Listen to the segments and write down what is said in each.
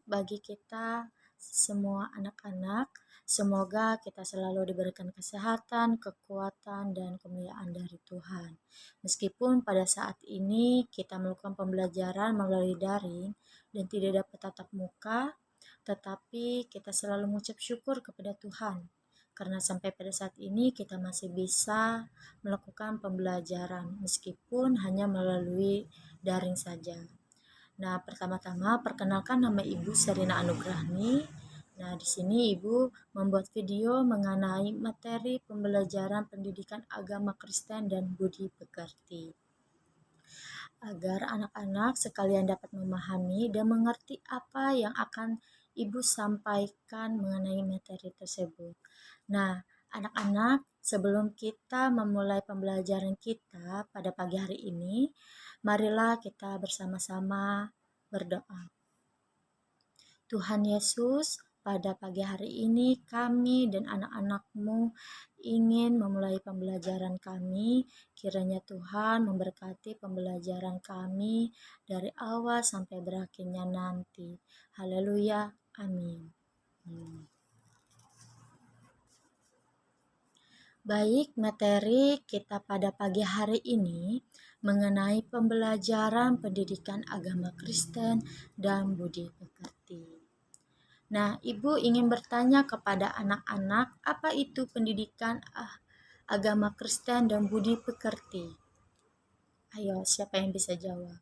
bagi kita semua anak-anak. Semoga kita selalu diberikan kesehatan, kekuatan, dan kemuliaan dari Tuhan. Meskipun pada saat ini kita melakukan pembelajaran melalui daring dan tidak dapat tatap muka, tetapi kita selalu mengucap syukur kepada Tuhan. Karena sampai pada saat ini kita masih bisa melakukan pembelajaran meskipun hanya melalui daring saja. Nah, pertama-tama perkenalkan, nama Ibu Serina Anugrahni. Nah, di sini Ibu membuat video mengenai materi pembelajaran pendidikan agama Kristen dan budi pekerti. Agar anak-anak sekalian dapat memahami dan mengerti apa yang akan Ibu sampaikan mengenai materi tersebut. Nah, anak-anak, sebelum kita memulai pembelajaran kita pada pagi hari ini, marilah kita bersama-sama berdoa. Tuhan Yesus, pada pagi hari ini kami dan anak-anak-Mu ingin memulai pembelajaran kami. Kiranya Tuhan memberkati pembelajaran kami dari awal sampai berakhirnya nanti. Haleluya, amin. Baik, materi kita pada pagi hari ini mengenai pembelajaran pendidikan agama Kristen dan budi pekerti. Nah, Ibu ingin bertanya kepada anak-anak, apa itu pendidikan agama Kristen dan budi pekerti? Ayo, siapa yang bisa jawab?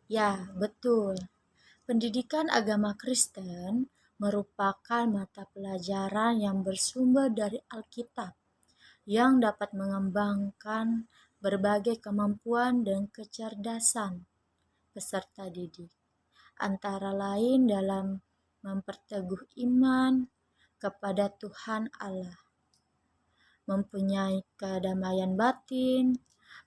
Ya, betul. Pendidikan agama Kristen merupakan mata pelajaran yang bersumber dari Alkitab, yang dapat mengembangkan berbagai kemampuan dan kecerdasan peserta didik, antara lain dalam memperteguh iman kepada Tuhan Allah, mempunyai kedamaian batin,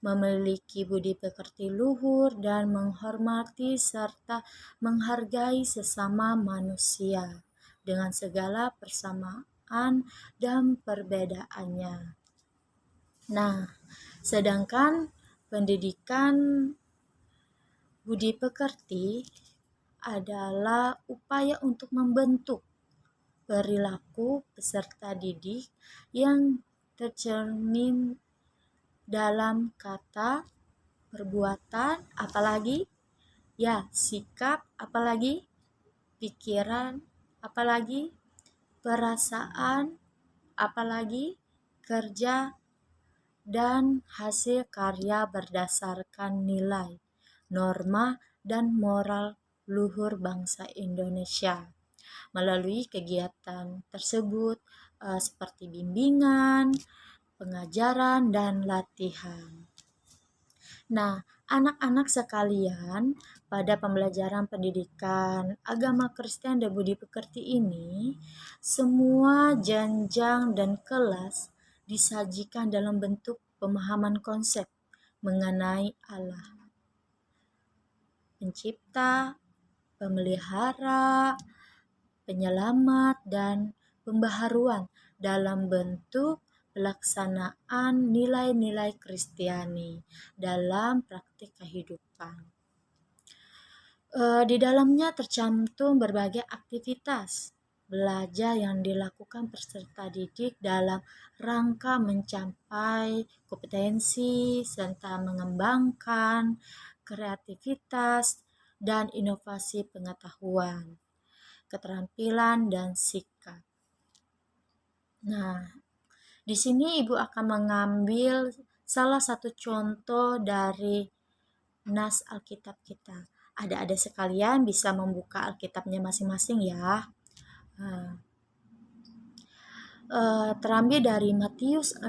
memiliki budi pekerti luhur, dan menghormati serta menghargai sesama manusia dengan segala persamaan dan perbedaannya. Nah, sedangkan pendidikan budi pekerti adalah upaya untuk membentuk perilaku peserta didik yang tercermin dalam kata, perbuatan, apalagi ya sikap, apalagi pikiran, apalagi perasaan, apalagi kerja, dan hasil karya berdasarkan nilai, norma, dan moral luhur bangsa Indonesia. Melalui kegiatan tersebut seperti bimbingan, pengajaran, dan latihan. Nah, anak-anak sekalian, pada pembelajaran pendidikan agama Kristen dan budi pekerti ini, semua jenjang dan kelas disajikan dalam bentuk pemahaman konsep mengenai Allah, pencipta, pemelihara, penyelamat, dan pembaharuan dalam bentuk pelaksanaan nilai-nilai Kristiani dalam praktik kehidupan. Di dalamnya tercantum berbagai aktivitas belajar yang dilakukan peserta didik dalam rangka mencapai kompetensi serta mengembangkan kreativitas dan inovasi pengetahuan, keterampilan, dan sikap. Nah, di sini Ibu akan mengambil salah satu contoh dari nas Alkitab kita. Adik-adik sekalian bisa membuka Alkitabnya masing-masing ya. Terambil dari Matius 6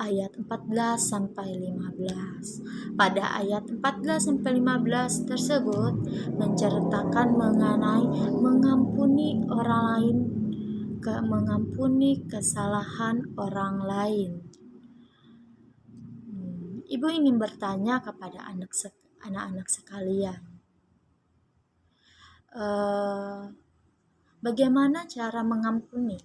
ayat 14 sampai 15. Pada ayat 14 sampai 15 tersebut menceritakan mengenai mengampuni orang lain, mengampuni kesalahan orang lain. Ibu ingin bertanya kepada anak-anak sekalian, bagaimana cara mengampuni?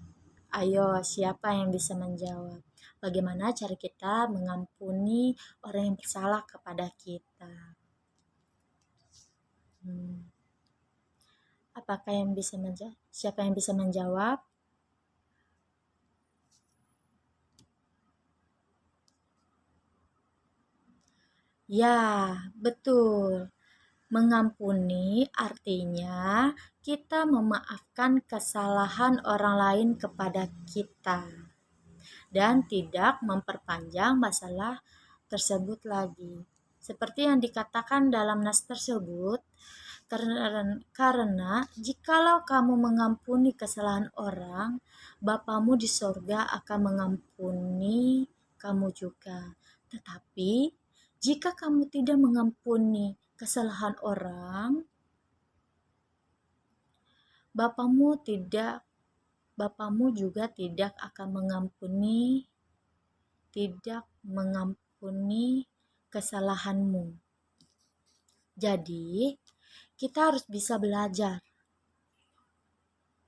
Ayo, siapa yang bisa menjawab? Bagaimana cara kita mengampuni orang yang bersalah kepada kita? Siapa yang bisa menjawab? Ya, betul. Mengampuni artinya kita memaafkan kesalahan orang lain kepada kita dan tidak memperpanjang masalah tersebut lagi. Seperti yang dikatakan dalam nas tersebut, karena jikalau kamu mengampuni kesalahan orang, Bapamu di sorga akan mengampuni kamu juga. Tetapi jika kamu tidak mengampuni kesalahan orang, Bapamu juga tidak akan mengampuni kesalahanmu. Jadi, kita harus bisa belajar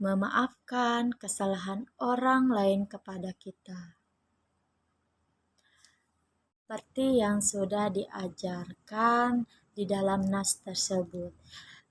memaafkan kesalahan orang lain kepada kita. Seperti yang sudah diajarkan di dalam nas tersebut.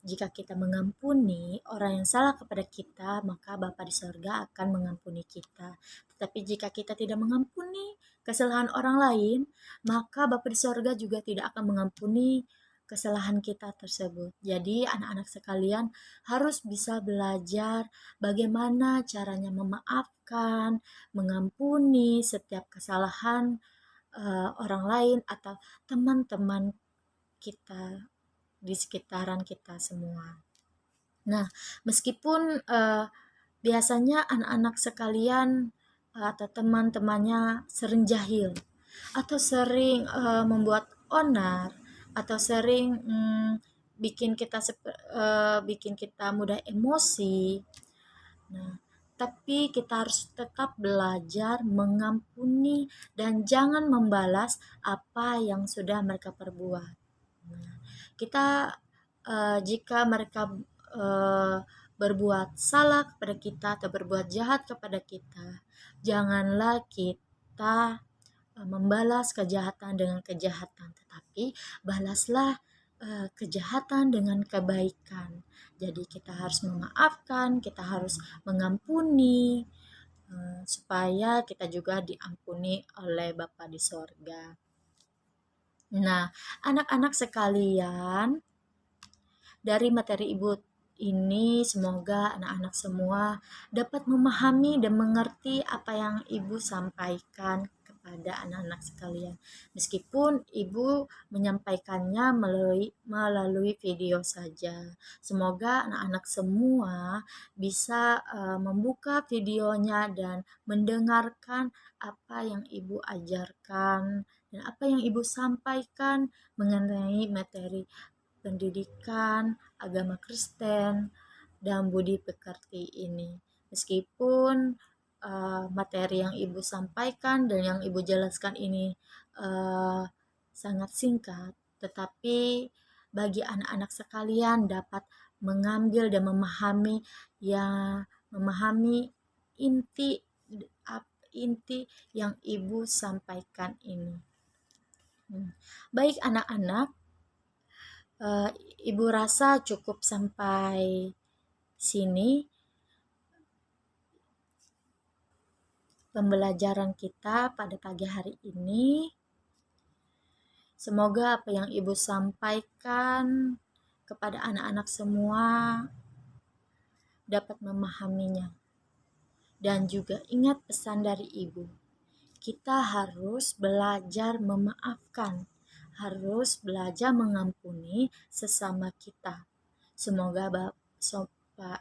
Jika kita mengampuni orang yang salah kepada kita, maka Bapa di sorga akan mengampuni kita. Tetapi jika kita tidak mengampuni kesalahan orang lain, maka Bapa di sorga juga tidak akan mengampuni kesalahan kita tersebut. Jadi anak-anak sekalian harus bisa belajar bagaimana caranya memaafkan, mengampuni setiap kesalahan orang lain atau teman-teman kita di sekitaran kita semua. Nah, meskipun biasanya anak-anak sekalian atau teman-temannya sering jahil atau sering membuat onar atau sering bikin kita mudah emosi. Nah, tapi kita harus tetap belajar mengampuni dan jangan membalas apa yang sudah mereka perbuat. Nah, kita jika mereka berbuat salah kepada kita atau berbuat jahat kepada kita, janganlah kita membalas kejahatan dengan kejahatan, tetapi balaslah kejahatan dengan kebaikan. Jadi kita harus memaafkan, kita harus mengampuni, supaya kita juga diampuni oleh Bapa di sorga. Nah, anak-anak sekalian, dari materi Ibu ini semoga anak-anak semua dapat memahami dan mengerti apa yang Ibu sampaikan kepada anak-anak sekalian. Meskipun Ibu menyampaikannya melalui video saja. Semoga anak-anak semua bisa membuka videonya dan mendengarkan apa yang Ibu ajarkan dan apa yang Ibu sampaikan mengenai materi pendidikan agama Kristen dan budi pekerti ini. Meskipun materi yang Ibu sampaikan dan yang Ibu jelaskan ini sangat singkat, tetapi bagi anak-anak sekalian dapat mengambil dan memahami inti yang Ibu sampaikan ini. Baik anak-anak, Ibu rasa cukup sampai sini pembelajaran kita pada pagi hari ini. Semoga apa yang Ibu sampaikan kepada anak-anak semua dapat memahaminya. Dan juga ingat pesan dari Ibu, kita harus belajar memaafkan, harus belajar mengampuni sesama kita. Semoga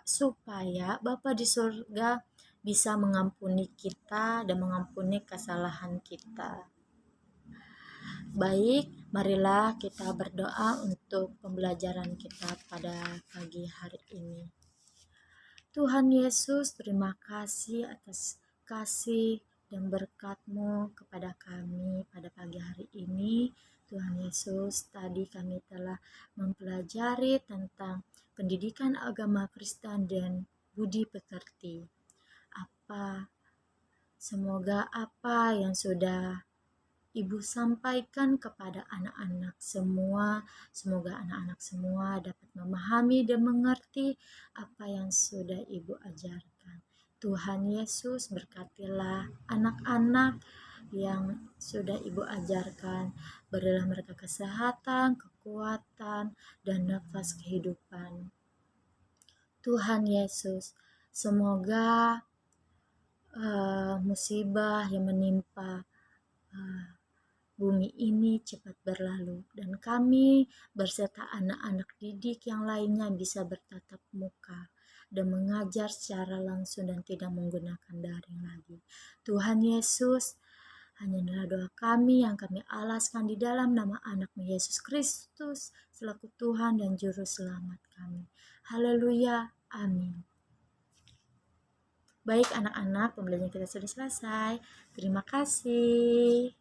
supaya Bapa di surga bisa mengampuni kita dan mengampuni kesalahan kita. Baik, marilah kita berdoa untuk pembelajaran kita pada pagi hari ini. Tuhan Yesus, terima kasih atas kasih dan berkat-Mu kepada kami pada pagi hari ini. Tuhan Yesus, tadi kami telah mempelajari tentang pendidikan agama Kristen dan budi pekerti. Semoga apa yang sudah Ibu sampaikan kepada anak-anak semua. Semoga anak-anak semua dapat memahami dan mengerti apa yang sudah Ibu ajarkan. Tuhan Yesus berkatilah anak-anak yang sudah Ibu ajarkan. Berilah mereka kesehatan, kekuatan, dan nafas kehidupan. Tuhan Yesus, semoga musibah yang menimpa bumi ini cepat berlalu, dan kami berserta anak-anak didik yang lainnya bisa bertatap muka dan mengajar secara langsung dan tidak menggunakan daring lagi. Tuhan Yesus, hanyalah doa kami yang kami alaskan di dalam nama anak-Mu Yesus Kristus selaku Tuhan dan Juru Selamat kami. Haleluya, amin. Baik anak-anak, pembelajaran kita sudah selesai. Terima kasih.